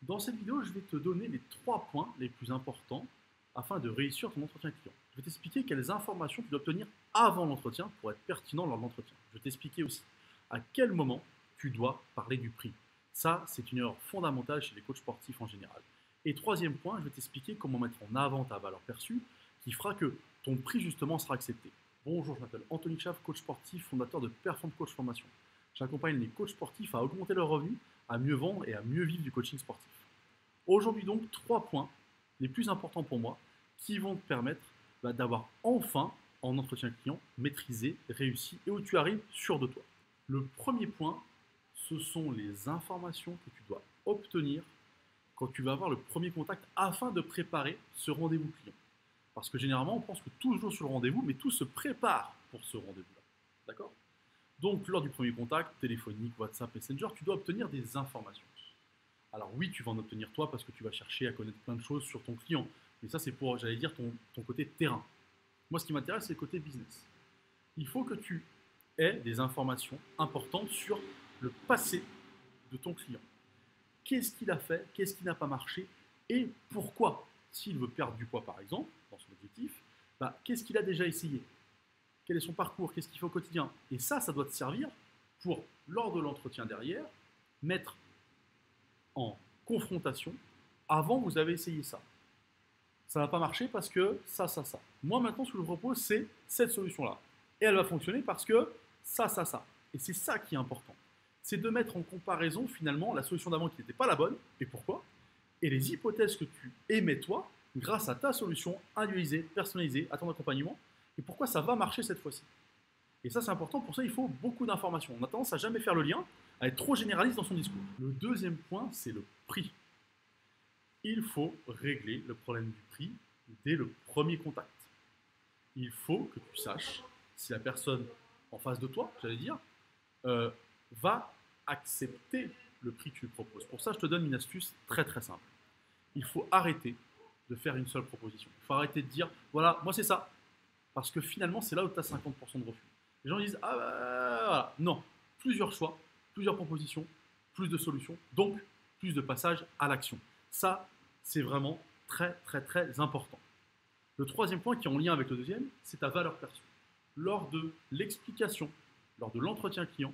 Dans cette vidéo, je vais te donner les 3 points les plus importants afin de réussir ton entretien client. Je vais t'expliquer quelles informations tu dois obtenir avant l'entretien pour être pertinent lors de l'entretien. Je vais t'expliquer aussi à quel moment tu dois parler du prix. Ça, c'est une erreur fondamentale chez les coachs sportifs en général. Et troisième point, je vais t'expliquer comment mettre en avant ta valeur perçue qui fera que ton prix justement sera accepté. Bonjour, je m'appelle Anthony Chaff, coach sportif, fondateur de Perform Coach Formation. J'accompagne les coachs sportifs à augmenter leurs revenus, à mieux vendre et à mieux vivre du coaching sportif. Aujourd'hui donc, 3 points les plus importants pour moi qui vont te permettre d'avoir enfin, en entretien client, maîtrisé, réussi et où tu arrives sûr de toi. Le premier point, ce sont les informations que tu dois obtenir quand tu vas avoir le premier contact afin de préparer ce rendez-vous client. Parce que généralement, on pense que tout se joue sur le rendez-vous, mais tout se prépare pour ce rendez-vous-là. D'accord? Donc, lors du premier contact, téléphonique, WhatsApp, Messenger, tu dois obtenir des informations. Alors oui, tu vas en obtenir toi parce que tu vas chercher à connaître plein de choses sur ton client. Mais ça, c'est pour, j'allais dire, ton côté terrain. Moi, ce qui m'intéresse, c'est le côté business. Il faut que tu aies des informations importantes sur le passé de ton client. Qu'est-ce qu'il a fait, qu'est-ce qui n'a pas marché et pourquoi. S'il veut perdre du poids, par exemple, dans son objectif, qu'est-ce qu'il a déjà essayé? Quel est son parcours? Qu'est-ce qu'il fait au quotidien? Et ça doit te servir pour, lors de l'entretien derrière, mettre en confrontation avant vous avez essayé ça. Ça n'a pas marché parce que ça. Moi maintenant ce que je vous propose c'est cette solution-là. Et elle va fonctionner parce que ça. Et c'est ça qui est important. C'est de mettre en comparaison finalement la solution d'avant qui n'était pas la bonne, et pourquoi, et les hypothèses que tu émets toi grâce à ta solution individualisée, personnalisée, à ton accompagnement, et pourquoi ça va marcher cette fois-ci. Et ça c'est important, pour ça il faut beaucoup d'informations. On a tendance à jamais faire le lien, à être trop généraliste dans son discours. Le deuxième point, c'est le prix. Il faut régler le problème du prix dès le premier contact. Il faut que tu saches si la personne en face de toi, j'allais dire, va accepter le prix que tu lui proposes. Pour ça, je te donne une astuce très très simple. Il faut arrêter de faire une seule proposition. Il faut arrêter de dire, voilà, moi c'est ça. Parce que finalement, c'est là où tu as 50% de refus. Les gens disent, ah voilà. Non, plusieurs choix, plusieurs propositions, plus de solutions, donc plus de passage à l'action. Ça, c'est vraiment très très très important. Le troisième point qui est en lien avec le deuxième, c'est ta valeur perçue. Lors de l'explication, lors de l'entretien client,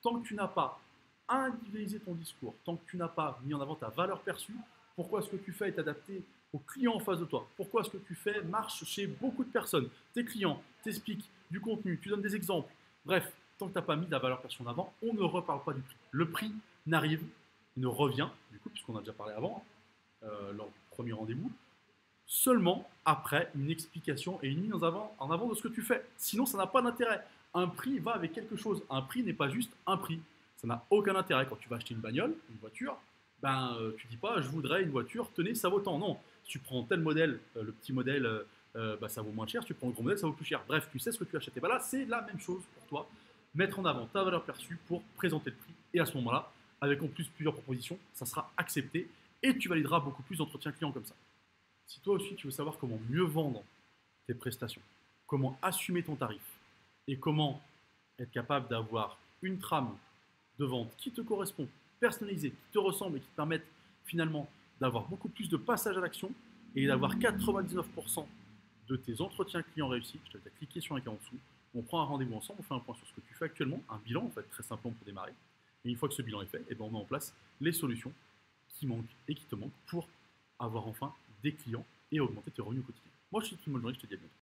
tant que tu n'as pas individualisé ton discours, tant que tu n'as pas mis en avant ta valeur perçue, pourquoi ce que tu fais est adapté au client en face de toi, pourquoi ce que tu fais marche chez beaucoup de personnes, tes clients, t'expliques du contenu, tu donnes des exemples, bref, tant que tu n'as pas mis la valeur perçue en avant, on ne reparle pas du prix. Le prix n'arrive, ne revient, du coup, puisqu'on a déjà parlé avant, lors du premier rendez-vous, seulement après une explication et une mise en avant de ce que tu fais. Sinon, ça n'a pas d'intérêt. Un prix va avec quelque chose. Un prix n'est pas juste un prix. Ça n'a aucun intérêt. Quand tu vas acheter une bagnole, une voiture, tu dis pas je voudrais une voiture, tenez, ça vaut tant. Non, si tu prends tel modèle, le petit modèle, ça vaut moins cher. Si tu prends le gros modèle, ça vaut plus cher. Bref, tu sais ce que tu achètes. Et là, c'est la même chose pour toi. Mettre en avant ta valeur perçue pour présenter le prix. Et à ce moment-là, avec en plus plusieurs propositions, ça sera accepté et tu valideras beaucoup plus d'entretiens clients comme ça. Si toi aussi tu veux savoir comment mieux vendre tes prestations, comment assumer ton tarif et comment être capable d'avoir une trame de vente qui te correspond, personnalisée, qui te ressemble et qui te permette finalement d'avoir beaucoup plus de passage à l'action et d'avoir 99% de tes entretiens clients réussis, je t'invite à cliquer sur un lien en dessous. On prend un rendez-vous ensemble, on fait un point sur ce que tu fais actuellement, un bilan en fait très simplement pour démarrer. Et une fois que ce bilan est fait, on met en place les solutions qui manquent et qui te manquent pour avoir enfin des clients et augmenter tes revenus quotidiens. Moi, je te souhaite une bonne journée, je te dis à bientôt.